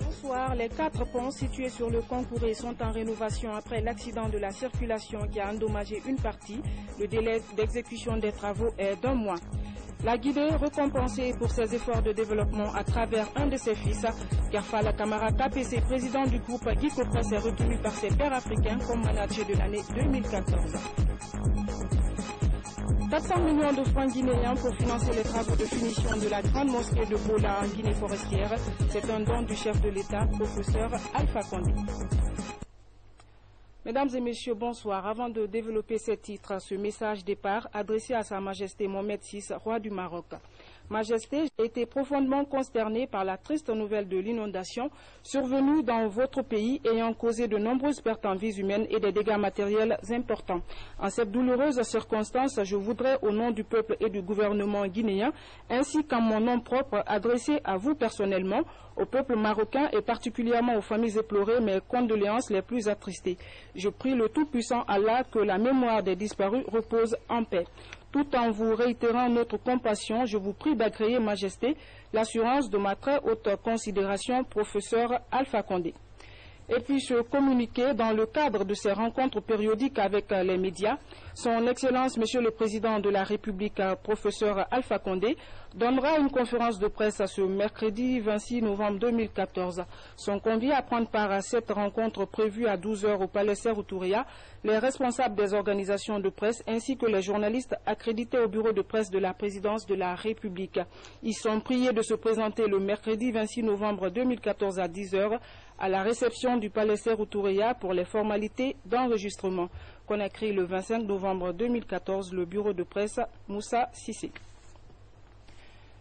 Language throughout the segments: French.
Bonsoir, les 4 ponts situés sur le Concouré sont en rénovation après l'accident de la circulation qui a endommagé une partie. Le délai d'exécution des travaux est d'1 mois. La Guinée récompensée pour ses efforts de développement à travers un de ses fils. Kerfala Kamara KPC, président du groupe Giko Press, est retenu par ses pairs africains comme manager de l'année 2014. 400 millions de francs guinéens pour financer les travaux de finition de la grande mosquée de Bola en Guinée forestière. C'est un don du chef de l'État, professeur Alpha Condé. Mesdames et messieurs, bonsoir. Avant de développer ces titres, ce message départ adressé à Sa Majesté Mohamed VI, roi du Maroc. Majesté, j'ai été profondément consterné par la triste nouvelle de l'inondation survenue dans votre pays ayant causé de nombreuses pertes en vies humaines et des dégâts matériels importants. En cette douloureuse circonstance, je voudrais, au nom du peuple et du gouvernement guinéen, ainsi qu'en mon nom propre, adresser à vous personnellement, au peuple marocain et particulièrement aux familles éplorées, mes condoléances les plus attristées. Je prie le Tout-Puissant Allah que la mémoire des disparus repose en paix. Tout en vous réitérant notre compassion, je vous prie d'agréer, Majesté, l'assurance de ma très haute considération, professeur Alpha Condé. Et puis ce communiqué dans le cadre de ces rencontres périodiques avec les médias, son Excellence Monsieur le Président de la République, professeur Alpha Condé, donnera une conférence de presse ce mercredi 26 novembre 2014. Sont conviés à prendre part à cette rencontre prévue à 12 h au Palais Sékou-Touria les responsables des organisations de presse ainsi que les journalistes accrédités au bureau de presse de la présidence de la République. Ils sont priés de se présenter le mercredi 26 novembre 2014 à 10 h à la réception du Palais Sékou-Touria pour les formalités d'enregistrement. Conakry le 25 novembre 2014, le bureau de presse Moussa Sissé.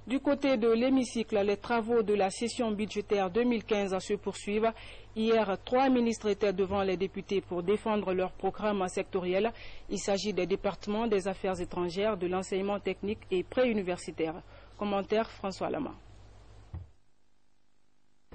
Du côté de l'hémicycle, les travaux de la session budgétaire 2015 se poursuivent. Hier, 3 ministres étaient devant les députés pour défendre leur programme sectoriel. Il s'agit des départements des affaires étrangères, de l'enseignement technique et préuniversitaire. Commentaire François Lama.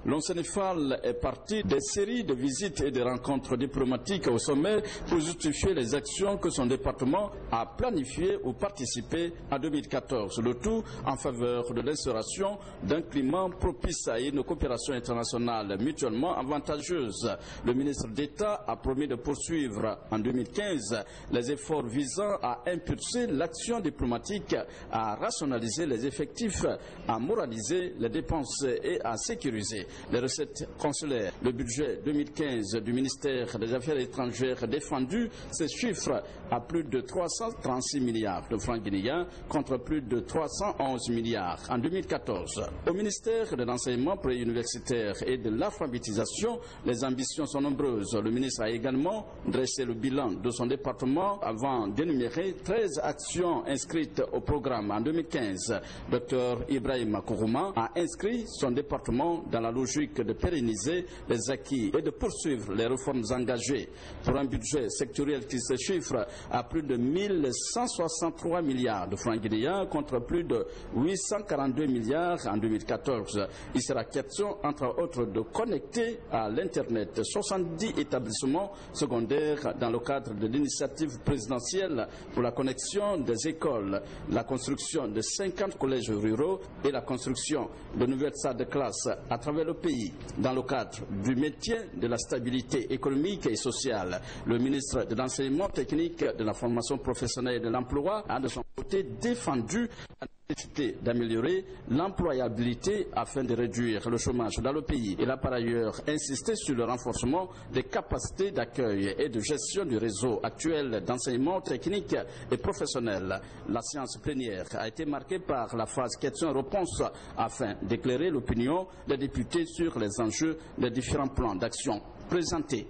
L'ONCENEFAL est parti des séries de visites et de rencontres diplomatiques au sommet pour justifier les actions que son département a planifiées ou participé en 2014. Le tout en faveur de l'instauration d'un climat propice à une coopération internationale mutuellement avantageuse. Le ministre d'État a promis de poursuivre en 2015 les efforts visant à impulser l'action diplomatique, à rationaliser les effectifs, à moraliser les dépenses et à sécuriser les recettes consulaires. Le budget 2015 du ministère des Affaires étrangères défendu ces chiffres à plus de 336 milliards de francs guinéens contre plus de 311 milliards en 2014. Au ministère de l'enseignement préuniversitaire et de l'alphabétisation, les ambitions sont nombreuses. Le ministre a également dressé le bilan de son département avant d'énumérer 13 actions inscrites au programme en 2015. Dr Ibrahim Kourouma a inscrit son département dans la logique de pérenniser les acquis et de poursuivre les réformes engagées pour un budget sectoriel qui se chiffre à plus de 1163 milliards de francs guinéens contre plus de 842 milliards en 2014. Il sera question, entre autres, de connecter à l'Internet 70 établissements secondaires dans le cadre de l'initiative présidentielle pour la connexion des écoles, la construction de 50 collèges ruraux et la construction de nouvelles salles de classe à travers le pays. Dans le cadre du maintien de la stabilité économique et sociale, le ministre de l'Enseignement technique, de la formation professionnelle et de l'emploi a de son côté défendu la nécessité d'améliorer l'employabilité afin de réduire le chômage dans le pays. Il a par ailleurs insisté sur le renforcement des capacités d'accueil et de gestion du réseau actuel d'enseignement technique et professionnel. La séance plénière a été marquée par la phase questions-réponses afin d'éclairer l'opinion des députés sur les enjeux des différents plans d'action présentés.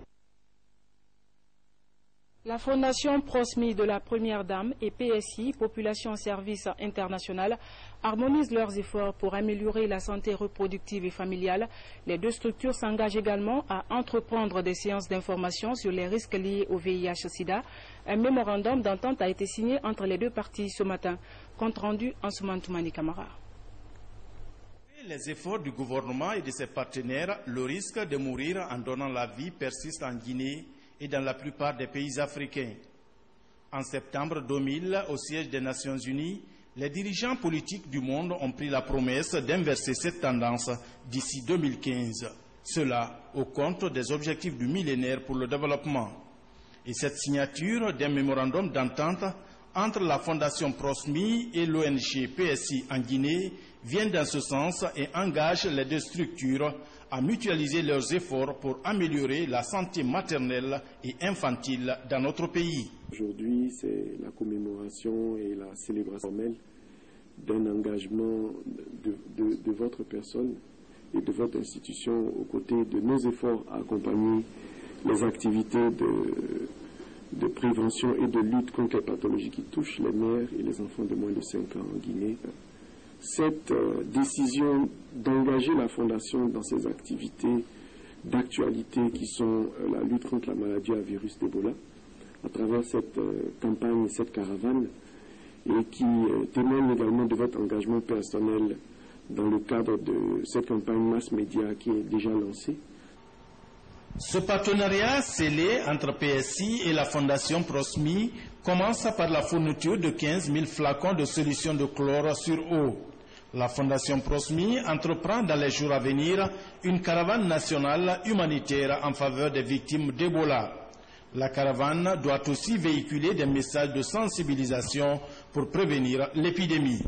La Fondation Prosmi de la Première Dame et PSI, Population Service International, harmonisent leurs efforts pour améliorer la santé reproductive et familiale. Les deux structures s'engagent également à entreprendre des séances d'information sur les risques liés au VIH-Sida. Un mémorandum d'entente a été signé entre les deux parties ce matin. Compte rendu en Soumantoumani Kamara. Les efforts du gouvernement et de ses partenaires, le risque de mourir en donnant la vie persiste en Guinée et dans la plupart des pays africains. En septembre 2000, au siège des Nations Unies, les dirigeants politiques du monde ont pris la promesse d'inverser cette tendance d'ici 2015. Cela au compte des objectifs du millénaire pour le développement. Et cette signature d'un mémorandum d'entente entre la Fondation Prosmi et l'ONG PSI en Guinée vient dans ce sens et engage les deux structures à mutualiser leurs efforts pour améliorer la santé maternelle et infantile dans notre pays. Aujourd'hui, c'est la commémoration et la célébration formelle d'un engagement de votre personne et de votre institution aux côtés de nos efforts à accompagner les activités de prévention et de lutte contre les pathologies qui touchent les mères et les enfants de moins de 5 ans en Guinée. Cette décision d'engager la Fondation dans ses activités d'actualité qui sont la lutte contre la maladie à virus d'Ebola, à travers cette campagne, cette caravane, et qui témoigne également de votre engagement personnel dans le cadre de cette campagne mass média qui est déjà lancée. Ce partenariat scellé entre PSI et la Fondation Prosmi commence par la fourniture de 15 000 flacons de solution de chlore sur eau. La Fondation Prosmi entreprend dans les jours à venir une caravane nationale humanitaire en faveur des victimes d'Ebola. La caravane doit aussi véhiculer des messages de sensibilisation pour prévenir l'épidémie.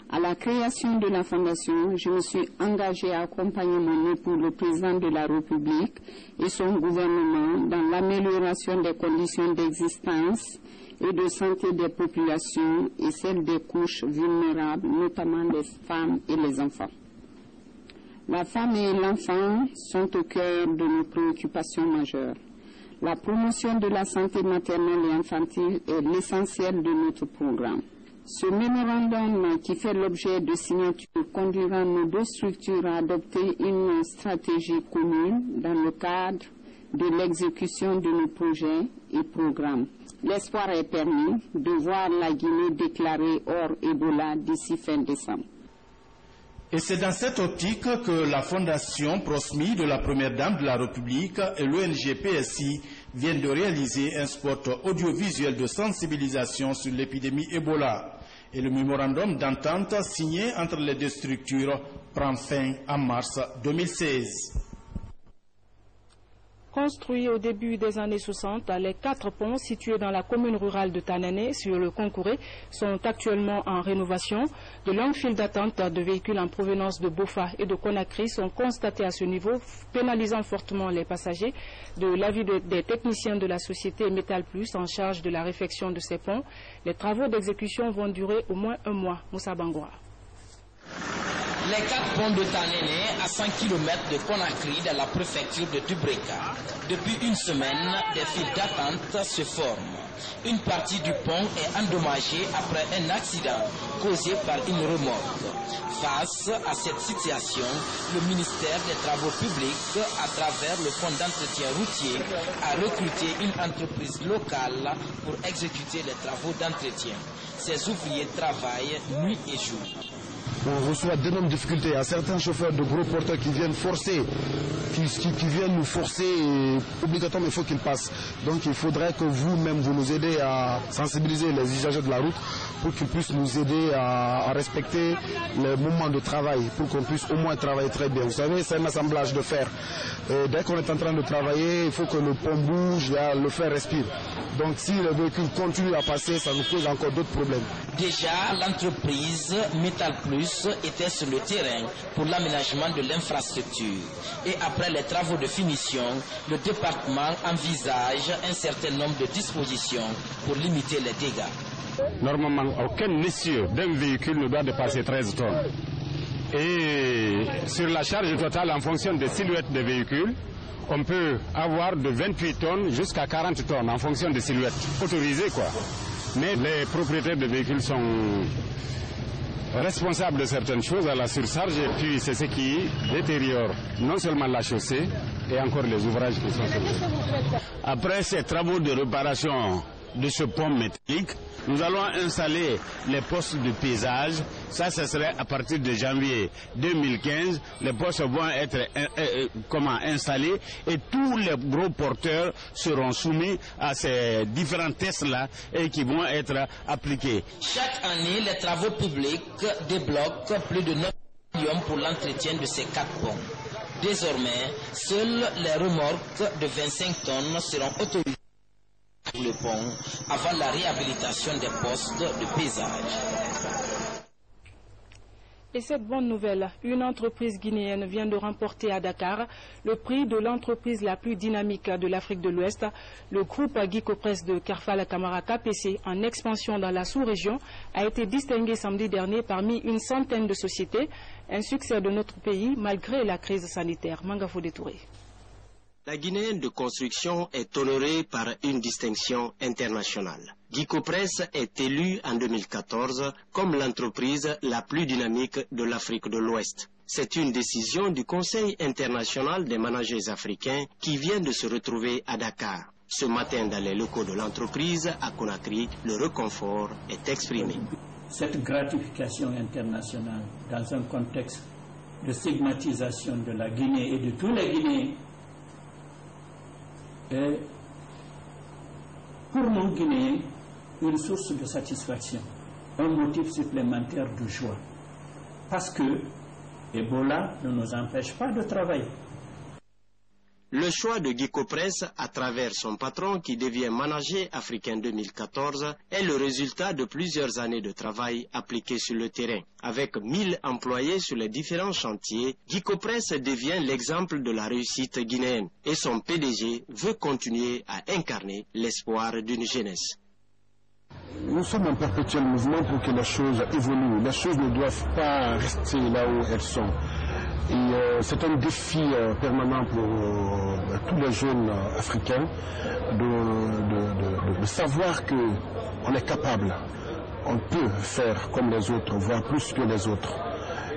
À la création de la Fondation, je me suis engagée à accompagner mon époux, le président de la République, et son gouvernement dans l'amélioration des conditions d'existence et de santé des populations et celles des couches vulnérables, notamment les femmes et les enfants. La femme et l'enfant sont au cœur de nos préoccupations majeures. La promotion de la santé maternelle et infantile est l'essentiel de notre programme. Ce mémorandum qui fait l'objet de signature conduira nos deux structures à adopter une stratégie commune dans le cadre de l'exécution de nos projets et programmes. L'espoir est permis de voir la Guinée déclarée hors Ebola d'ici fin décembre. Et c'est dans cette optique que la Fondation Prosmi de la Première Dame de la République et l'ONG PSI viennent de réaliser un spot audiovisuel de sensibilisation sur l'épidémie Ebola. Et le mémorandum d'entente signé entre les deux structures prend fin en mars 2016. Construits au début des années 60, les 4 ponts situés dans la commune rurale de Tanané sur le Concouré sont actuellement en rénovation. De longues files d'attente de véhicules en provenance de Bofa et de Conakry sont constatées à ce niveau, pénalisant fortement les passagers. De l'avis des techniciens de la société Métal Plus en charge de la réfection de ces ponts, les travaux d'exécution vont durer au moins 1 mois. Moussa Bangoura. Les 4 ponts de Tanéné à 100 km de Conakry dans la préfecture de Dubreka. Depuis une semaine, des files d'attente se forment. Une partie du pont est endommagée après un accident causé par une remorque. Face à cette situation, le ministère des Travaux publics, à travers le Fonds d'entretien routier, a recruté une entreprise locale pour exécuter les travaux d'entretien. Ces ouvriers travaillent nuit et jour. On reçoit d'énormes difficultés. Il y a certains chauffeurs de gros porteurs qui viennent forcer, qui viennent nous forcer et obligatoirement il faut qu'ils passent. Donc il faudrait que vous-même vous nous aidez à sensibiliser les usagers de la route pour qu'ils puissent nous aider à respecter les moments de travail, pour qu'on puisse au moins travailler très bien. Vous savez, c'est un assemblage de fer. Et dès qu'on est en train de travailler, il faut que le pont bouge, le fer respire. Donc si le véhicule continue à passer, ça nous pose encore d'autres problèmes. Déjà, l'entreprise Métal Plus était sur le terrain pour l'aménagement de l'infrastructure. Et après les travaux de finition, le département envisage un certain nombre de dispositions pour limiter les dégâts. Normalement, aucun essieu d'un véhicule ne doit dépasser 13 tonnes. Et sur la charge totale, en fonction des silhouettes des véhicules, on peut avoir de 28 tonnes jusqu'à 40 tonnes en fonction des silhouettes. Autorisées quoi. Mais les propriétaires de véhicules sont responsables de certaines choses à la surcharge et puis c'est ce qui détériore non seulement la chaussée et encore les ouvrages qui sont faits. Après ces travaux de réparation de ce pont métallique, nous allons installer les postes de paysage. Ça, ce serait à partir de janvier 2015. Les postes vont être installés et tous les gros porteurs seront soumis à ces différents tests-là et qui vont être appliqués. Chaque année, les travaux publics débloquent plus de 9 millions pour l'entretien de ces 4 ponts. Désormais, seules les remorques de 25 tonnes seront autorisées pour le pont avant la réhabilitation des postes de paysage. Et cette bonne nouvelle, une entreprise guinéenne vient de remporter à Dakar le prix de l'entreprise la plus dynamique de l'Afrique de l'Ouest. Le groupe Guicopress de Kerfal Camara KPC, en expansion dans la sous-région, a été distingué samedi dernier parmi une centaine de sociétés. Un succès de notre pays malgré la crise sanitaire. Mangafo Détouré. La Guinéenne de construction est honorée par une distinction internationale. Guicopress est élue en 2014 comme l'entreprise la plus dynamique de l'Afrique de l'Ouest. C'est une décision du Conseil international des managers africains qui vient de se retrouver à Dakar. Ce matin, dans les locaux de l'entreprise à Conakry, le réconfort est exprimé. Cette gratification internationale dans un contexte de stigmatisation de la Guinée et de tous les Guinéens est pour nos Guinéens une source de satisfaction, un motif supplémentaire de joie. Parce que Ebola ne nous empêche pas de travailler. Le choix de Guicopress à travers son patron qui devient manager africain 2014 est le résultat de plusieurs années de travail appliqué sur le terrain. Avec 1000 employés sur les différents chantiers, Guicopress devient l'exemple de la réussite guinéenne et son PDG veut continuer à incarner l'espoir d'une jeunesse. Nous sommes en perpétuel mouvement pour que les choses évoluent. Les choses ne doivent pas rester là où elles sont. Et c'est un défi permanent pour tous les jeunes africains de savoir qu'on est capable, on peut faire comme les autres, voire plus que les autres.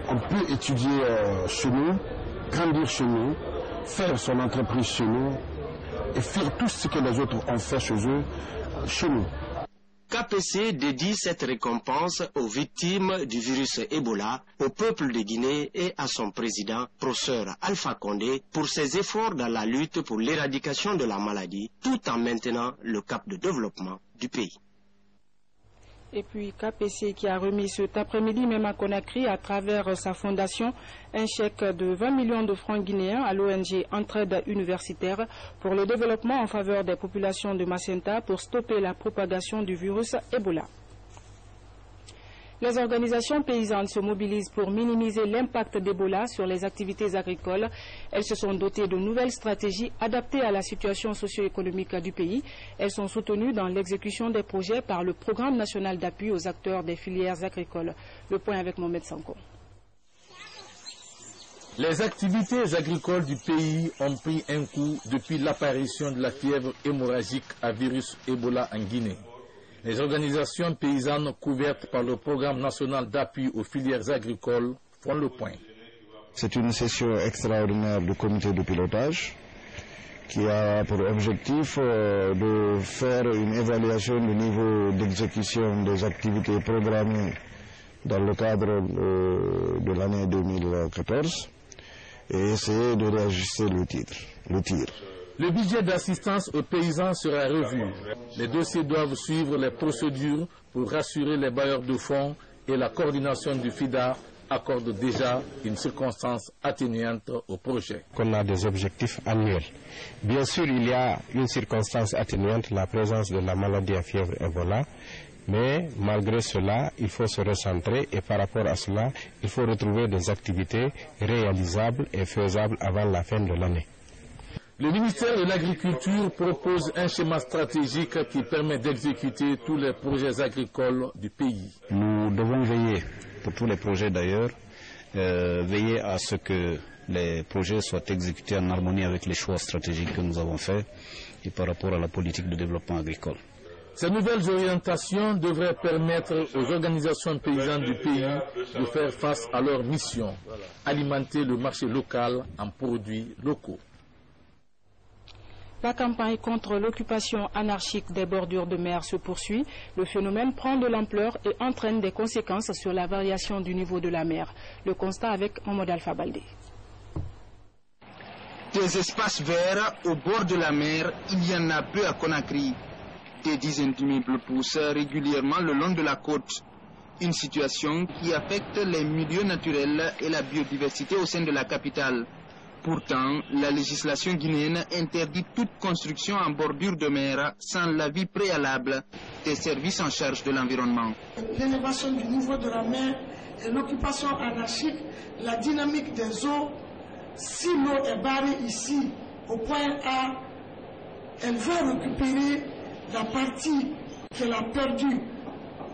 On peut étudier chez nous, grandir chez nous, faire son entreprise chez nous et faire tout ce que les autres ont fait chez eux, chez nous. KPC dédie cette récompense aux victimes du virus Ebola, au peuple de Guinée et à son président, professeur Alpha Condé, pour ses efforts dans la lutte pour l'éradication de la maladie, tout en maintenant le cap de développement du pays. Et puis KPC qui a remis cet après-midi même à Conakry à travers sa fondation un chèque de 20 millions de francs guinéens à l'ONG Entraide Universitaire pour le développement en faveur des populations de Macenta pour stopper la propagation du virus Ebola. Les organisations paysannes se mobilisent pour minimiser l'impact d'Ebola sur les activités agricoles. Elles se sont dotées de nouvelles stratégies adaptées à la situation socio-économique du pays. Elles sont soutenues dans l'exécution des projets par le Programme national d'appui aux acteurs des filières agricoles. Le point avec Mohamed Sanko. Les activités agricoles du pays ont pris un coup depuis l'apparition de la fièvre hémorragique à virus Ebola en Guinée. Les organisations paysannes couvertes par le Programme national d'appui aux filières agricoles font le point. C'est une session extraordinaire du comité de pilotage qui a pour objectif de faire une évaluation du niveau d'exécution des activités programmées dans le cadre de l'année 2014 et essayer de réajuster le tir. Le budget d'assistance aux paysans sera revu. Les dossiers doivent suivre les procédures pour rassurer les bailleurs de fonds et la coordination du FIDA accorde déjà une circonstance atténuante au projet. On a des objectifs annuels. Bien sûr, il y a une circonstance atténuante, la présence de la maladie à fièvre Ebola, mais malgré cela, il faut se recentrer et par rapport à cela, il faut retrouver des activités réalisables et faisables avant la fin de l'année. Le ministère de l'Agriculture propose un schéma stratégique qui permet d'exécuter tous les projets agricoles du pays. Nous devons veiller, pour tous les projets d'ailleurs, veiller à ce que les projets soient exécutés en harmonie avec les choix stratégiques que nous avons faits et par rapport à la politique de développement agricole. Ces nouvelles orientations devraient permettre aux organisations paysannes du pays de faire face à leur mission, alimenter le marché local en produits locaux. La campagne contre l'occupation anarchique des bordures de mer se poursuit. Le phénomène prend de l'ampleur et entraîne des conséquences sur la variation du niveau de la mer. Le constat avec Mohamed Alpha Baldé. Des espaces verts au bord de la mer, il y en a peu à Conakry. Des dizaines d'immeubles poussent régulièrement le long de la côte. Une situation qui affecte les milieux naturels et la biodiversité au sein de la capitale. Pourtant, la législation guinéenne interdit toute construction en bordure de mer sans l'avis préalable des services en charge de l'environnement. L'élévation du niveau de la mer et l'occupation anarchique, la dynamique des eaux, si l'eau est barrée ici au point A, elle va récupérer la partie qu'elle a perdue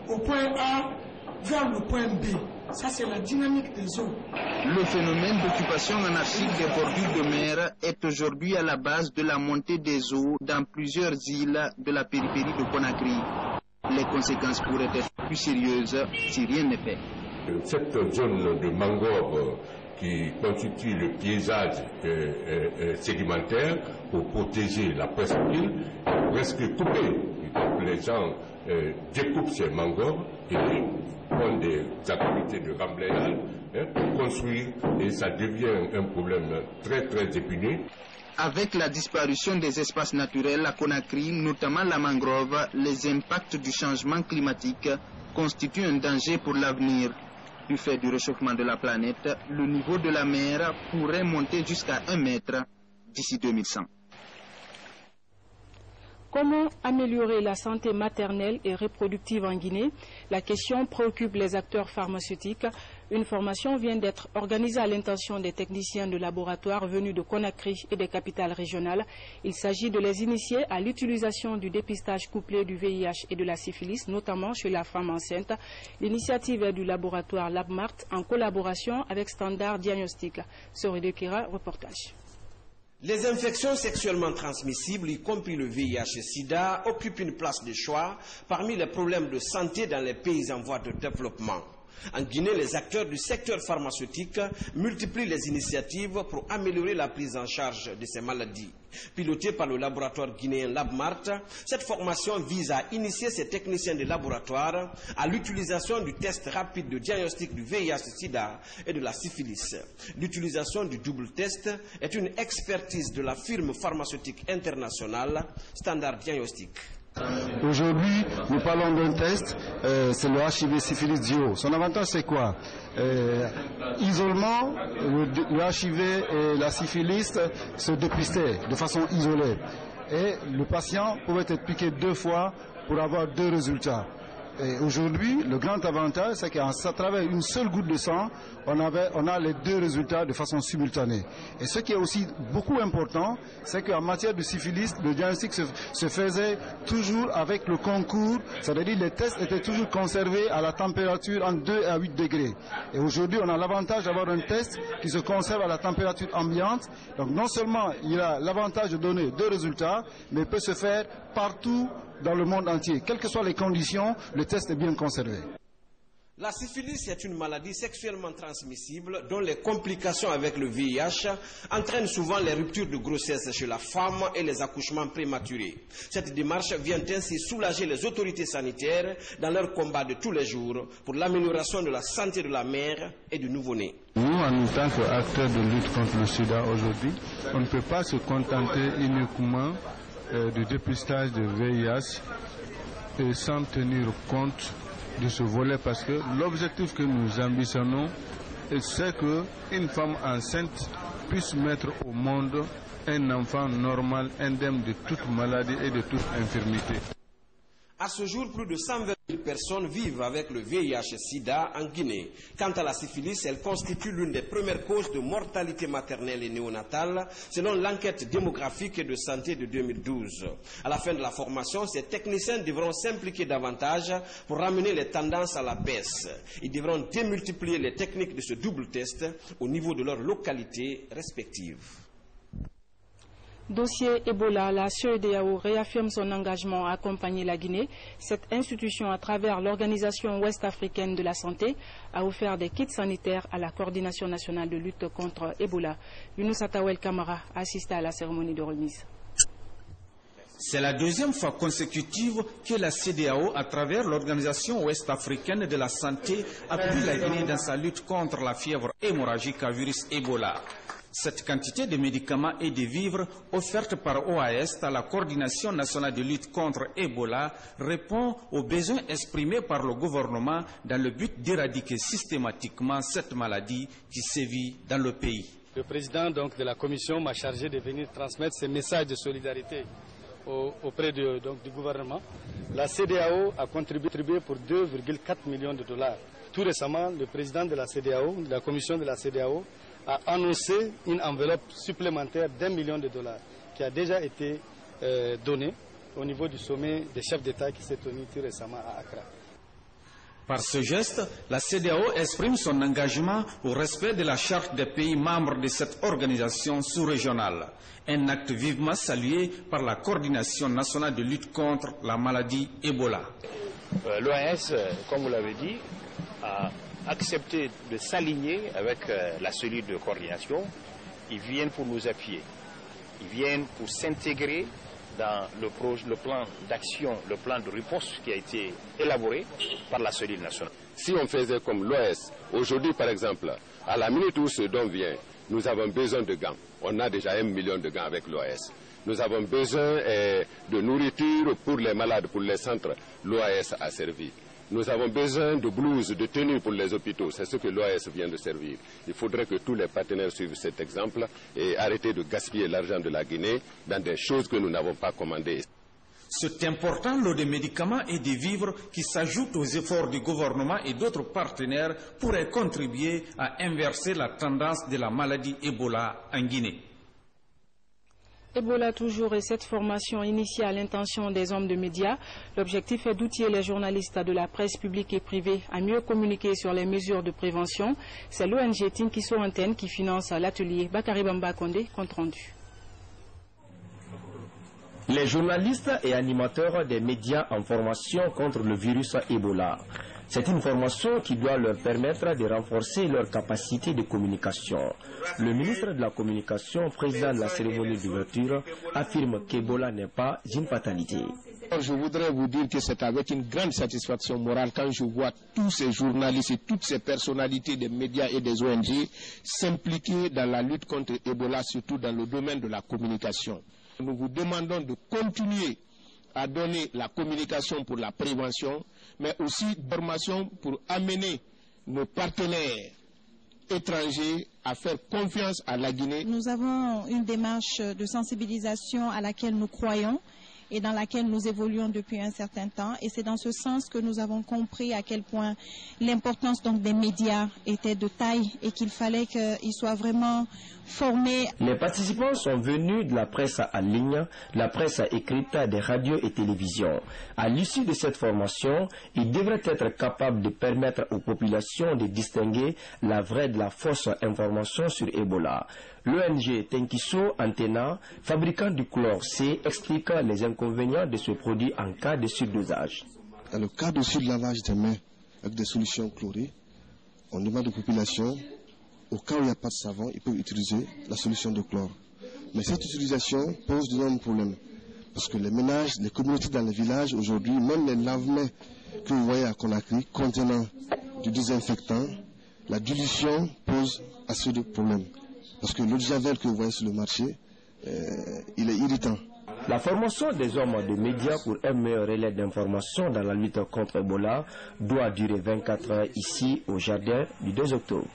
au point A vers le point B. Ça, c'est la dynamique des eaux. Le phénomène d'occupation anarchique des bordures de mer est aujourd'hui à la base de la montée des eaux dans plusieurs îles de la périphérie de Conakry. Les conséquences pourraient être plus sérieuses si rien n'est fait. Cette zone de mangrove qui constitue le piégeage sédimentaire pour protéger la presqu'île est presque coupée. Donc les gens découpent ces mangroves et font des activités de remblayage pour construire, et ça devient un problème très épineux. Avec la disparition des espaces naturels à Conakry, notamment la mangrove, les impacts du changement climatique constituent un danger pour l'avenir. Du fait du réchauffement de la planète, le niveau de la mer pourrait monter jusqu'à 1 mètre d'ici 2100. Comment améliorer la santé maternelle et reproductive en Guinée? La question préoccupe les acteurs pharmaceutiques. Une formation vient d'être organisée à l'intention des techniciens de laboratoire venus de Conakry et des capitales régionales. Il s'agit de les initier à l'utilisation du dépistage couplé du VIH et de la syphilis, notamment chez la femme enceinte. L'initiative est du laboratoire LabMart en collaboration avec Standard Diagnostic. Soride Kira, reportage. Les infections sexuellement transmissibles, y compris le VIH-Sida, occupent une place de choix parmi les problèmes de santé dans les pays en voie de développement. En Guinée, les acteurs du secteur pharmaceutique multiplient les initiatives pour améliorer la prise en charge de ces maladies. Pilotée par le laboratoire guinéen LabMart, cette formation vise à initier ces techniciens de laboratoire à l'utilisation du test rapide de diagnostic du VIH-Sida et de la syphilis. L'utilisation du double test est une expertise de la firme pharmaceutique internationale Standard Diagnostic. Aujourd'hui, nous parlons d'un test, c'est le HIV syphilis duo. Son avantage, c'est quoi? Isolement, le HIV et la syphilis se dépistaient de façon isolée. Et le patient pouvait être piqué 2 fois pour avoir 2 résultats. Et aujourd'hui, le grand avantage, c'est qu'à travers une seule goutte de sang, on a les 2 résultats de façon simultanée. Et ce qui est aussi beaucoup important, c'est qu'en matière de syphilis, le diagnostic se faisait toujours avec le concours, c'est-à-dire les tests étaient toujours conservés à la température entre 2 à 8 degrés. Et aujourd'hui, on a l'avantage d'avoir un test qui se conserve à la température ambiante. Donc non seulement il a l'avantage de donner 2 résultats, mais il peut se faire partout dans le monde entier. Quelles que soient les conditions, le test est bien conservé. La syphilis est une maladie sexuellement transmissible dont les complications avec le VIH entraînent souvent les ruptures de grossesse chez la femme et les accouchements prématurés. Cette démarche vient ainsi soulager les autorités sanitaires dans leur combat de tous les jours pour l'amélioration de la santé de la mère et du nouveau-né. Nous, en tant qu'acteurs de lutte contre le sida aujourd'hui, on ne peut pas se contenter uniquement du dépistage de VIH et sans tenir compte de ce volet, parce que l'objectif que nous ambitionnons, c'est qu'une femme enceinte puisse mettre au monde un enfant normal, indemne de toute maladie et de toute infirmité. À ce jour, plus de 120 000 personnes vivent avec le VIH-Sida en Guinée. Quant à la syphilis, elle constitue l'une des premières causes de mortalité maternelle et néonatale, selon l'enquête démographique et de santé de 2012. À la fin de la formation, ces techniciens devront s'impliquer davantage pour ramener les tendances à la baisse. Ils devront démultiplier les techniques de ce double test au niveau de leurs localités respectives. Dossier Ebola, la CEDEAO réaffirme son engagement à accompagner la Guinée. Cette institution, à travers l'Organisation ouest-africaine de la santé, a offert des kits sanitaires à la coordination nationale de lutte contre Ebola. Younous Atawel Kamara a assisté à la cérémonie de remise. C'est la deuxième fois consécutive que la CEDEAO, à travers l'Organisation ouest-africaine de la santé, appuie la Guinée dans sa lutte contre la fièvre hémorragique à virus Ebola. Cette quantité de médicaments et de vivres offerte par OAS à la Coordination nationale de lutte contre Ebola répond aux besoins exprimés par le gouvernement dans le but d'éradiquer systématiquement cette maladie qui sévit dans le pays. Le président de la commission m'a chargé de venir transmettre ces messages de solidarité auprès du gouvernement. La CEDEAO a contribué pour 2,4 millions de dollars. Tout récemment, le président de la CEDEAO, de la commission de la CEDEAO, a annoncé une enveloppe supplémentaire d'1 million de dollars qui a déjà été donnée au niveau du sommet des chefs d'État qui s'est tenu tout récemment à Accra. Par ce geste, la CEDEAO exprime son engagement au respect de la charte des pays membres de cette organisation sous-régionale. Un acte vivement salué par la Coordination nationale de lutte contre la maladie Ebola. L'OAS, comme vous l'avez dit, a accepté de s'aligner avec la cellule de coordination. Ils viennent pour nous appuyer. Ils viennent pour s'intégrer dans le plan d'action, le plan de riposte qui a été élaboré par la cellule nationale. Si on faisait comme l'OAS, aujourd'hui par exemple, à la minute où ce don vient, nous avons besoin de gants. On a déjà 1 million de gants avec l'OAS. Nous avons besoin de nourriture pour les malades, pour les centres. L'OAS a servi. Nous avons besoin de blouses, de tenues pour les hôpitaux. C'est ce que l'OAS vient de servir. Il faudrait que tous les partenaires suivent cet exemple et arrêter de gaspiller l'argent de la Guinée dans des choses que nous n'avons pas commandées. Cet important lot de médicaments et de vivres qui s'ajoutent aux efforts du gouvernement et d'autres partenaires pourrait contribuer à inverser la tendance de la maladie Ebola en Guinée. Ebola toujours et cette formation initiée à l'intention des hommes de médias. L'objectif est d'outiller les journalistes de la presse publique et privée à mieux communiquer sur les mesures de prévention. C'est l'ONG Tinkiso Antenne qui finance l'atelier. Bakary Bamba Kondé, compte rendu. Les journalistes et animateurs des médias en formation contre le virus Ebola. C'est une formation qui doit leur permettre de renforcer leur capacité de communication. Le ministre de la Communication, président de la cérémonie d'ouverture, affirme qu'Ebola n'est pas une fatalité. Je voudrais vous dire que c'est avec une grande satisfaction morale quand je vois tous ces journalistes et toutes ces personnalités des médias et des ONG s'impliquer dans la lutte contre Ebola, surtout dans le domaine de la communication. Nous vous demandons de continuer à donner la communication pour la prévention, mais aussi formation pour amener nos partenaires étrangers à faire confiance à la Guinée. Nous avons une démarche de sensibilisation à laquelle nous croyons et dans laquelle nous évoluons depuis un certain temps. Et c'est dans ce sens que nous avons compris à quel point l'importance des médias était de taille et qu'il fallait qu'ils soient vraiment formés. Les participants sont venus de la presse en ligne, la presse écrite, des radios et télévisions. À l'issue de cette formation, ils devraient être capables de permettre aux populations de distinguer la vraie de la fausse information sur Ebola. L'ONG Tinkiso Antena, fabricant du chlore C, explique les inconvénients de ce produit en cas de surdosage. Dans le cas de surlavage des mains avec des solutions chlorées, on demande aux populations, au cas où il n'y a pas de savon, ils peuvent utiliser la solution de chlore. Mais cette utilisation pose d'énormes problèmes. Parce que les ménages, les communautés dans les villages, aujourd'hui, même les lave-mains que vous voyez à Conakry, contenant du désinfectant, la dilution pose assez de problèmes. Parce que l'eau de javel que vous voyez sur le marché, il est irritant. La formation des hommes de médias pour un meilleur relais d'information dans la lutte contre Ebola doit durer 24 heures ici au jardin du 2 octobre.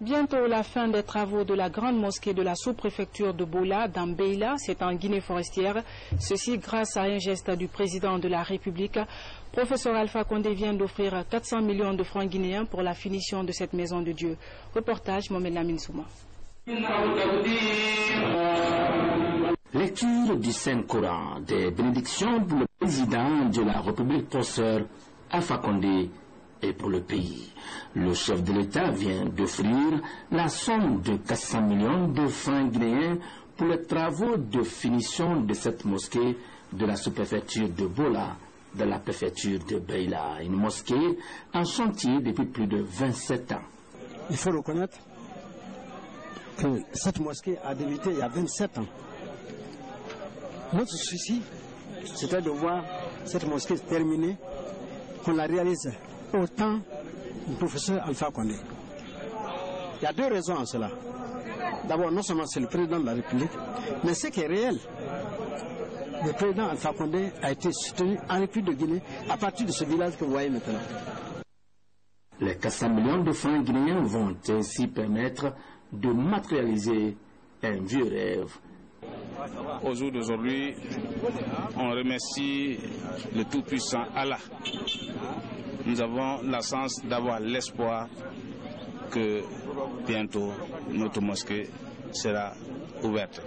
Bientôt la fin des travaux de la grande mosquée de la sous-préfecture de Bola dans Beila, c'est en Guinée forestière. Ceci grâce à un geste du président de la République. Professeur Alpha Condé vient d'offrir 400 millions de francs guinéens pour la finition de cette maison de Dieu. Reportage Mohamed Lamine Souma. Lecture du Saint-Coran, des bénédictions pour le président de la République, professeur Alpha Condé, et pour le pays. Le chef de l'État vient d'offrir la somme de 400 millions de francs guinéens pour les travaux de finition de cette mosquée de la sous-préfecture de Bola, dans la préfecture de Beila, une mosquée en chantier depuis plus de 27 ans. Il faut reconnaître que cette mosquée a débuté il y a 27 ans. Notre souci, c'était de voir cette mosquée terminée, qu'on la réalise au temps du professeur Alpha Condé. Il y a deux raisons à cela. D'abord, non seulement c'est le président de la République, mais ce qui est réel. Le président Alpha Condé a été soutenu en République de Guinée à partir de ce village que vous voyez maintenant. Les 400 millions de francs guinéens vont ainsi permettre de matérialiser un vieux rêve. Au jour d'aujourd'hui, on remercie le Tout-Puissant Allah. Nous avons la chance d'avoir l'espoir que bientôt notre mosquée sera ouverte.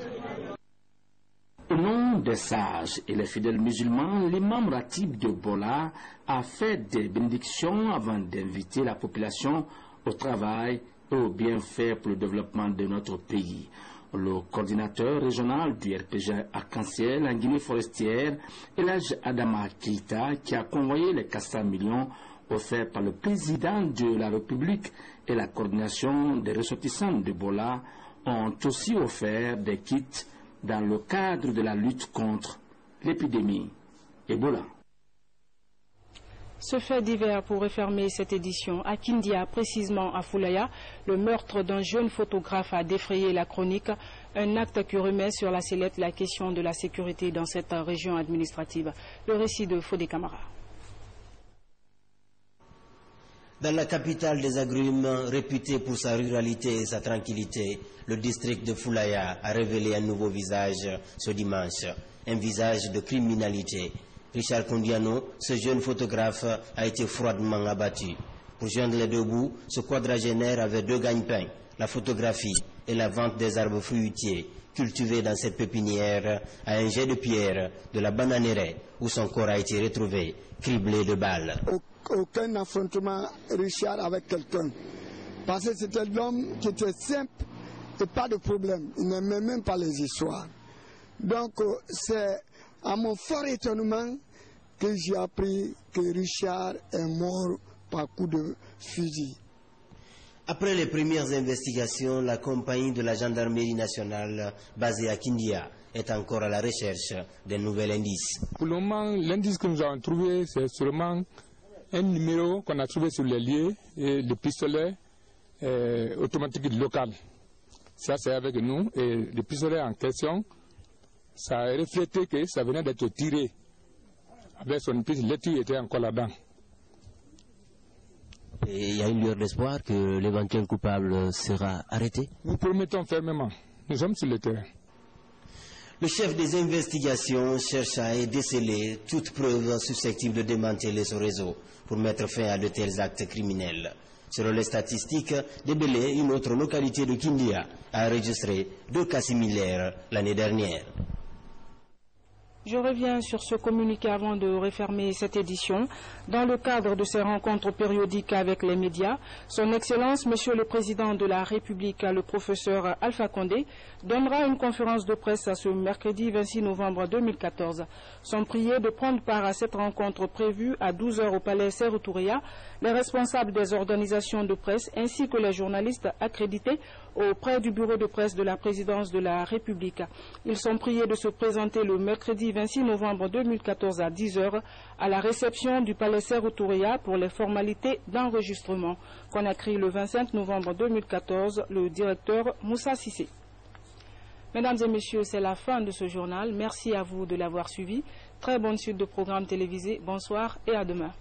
Au nom des sages et les fidèles musulmans, l'imam Ratib de Bola a fait des bénédictions avant d'inviter la population au travail et au bienfait pour le développement de notre pays. Le coordinateur régional du RPG Arc-en-Ciel en Guinée forestière, Elhadj Adama Keïta, qui a convoyé les 400 millions offerts par le président de la République et la coordination des ressortissants de Bola, ont aussi offert des kits dans le cadre de la lutte contre l'épidémie Ebola. Ce fait divers pour refermer cette édition. À Kindia, précisément à Foulaya, le meurtre d'un jeune photographe a défrayé la chronique, un acte qui remet sur la sellette la question de la sécurité dans cette région administrative. Le récit de Fodé Camara. Dans la capitale des agrumes, réputée pour sa ruralité et sa tranquillité, le district de Foulaya a révélé un nouveau visage ce dimanche, un visage de criminalité. Richard Kondiano, ce jeune photographe, a été froidement abattu. Pour joindre les deux bouts, ce quadragénaire avait deux gagne-pains, la photographie et la vente des arbres fruitiers cultivés dans cette pépinière à un jet de pierre de la bananeraie où son corps a été retrouvé, criblé de balles. Aucun affrontement Richard avec quelqu'un. Parce que c'était l'homme qui était simple et pas de problème. Il n'aimait même pas les histoires. Donc c'est à mon fort étonnement que j'ai appris que Richard est mort par coup de fusil. Après les premières investigations, la compagnie de la gendarmerie nationale basée à Kindia est encore à la recherche d'un nouvel indice. Pour le moment, l'indice que nous avons trouvé, c'est seulement un numéro qu'on a trouvé sur les lieux et le pistolet automatique local. Ça, c'est avec nous. Et le pistolet en question, ça a reflété que ça venait d'être tiré. Avec son pistolet, l'étui était encore là-dedans. Et il y a une lueur d'espoir que l'éventuel coupable sera arrêté? Nous promettons fermement. Nous sommes sur le terrain. Le chef des investigations cherche à déceler toute preuve susceptible de démanteler ce réseau pour mettre fin à de tels actes criminels. Selon les statistiques, Débélé, une autre localité de Kindia, a enregistré 2 cas similaires l'année dernière. Je reviens sur ce communiqué avant de refermer cette édition. Dans le cadre de ces rencontres périodiques avec les médias, Son Excellence, Monsieur le Président de la République, le professeur Alpha Condé, donnera une conférence de presse ce mercredi 26 novembre 2014. Sont priés de prendre part à cette rencontre prévue à 12 h au palais Sékou Touré, les responsables des organisations de presse ainsi que les journalistes accrédités auprès du bureau de presse de la présidence de la République. Ils sont priés de se présenter le mercredi 26 novembre 2014 à 10 h à la réception du palais Sékou Touré pour les formalités d'enregistrement. Conakry le 25 novembre 2014, le directeur Moussa Sissé. Mesdames et messieurs, c'est la fin de ce journal. Merci à vous de l'avoir suivi. Très bonne suite de programmes télévisés. Bonsoir et à demain.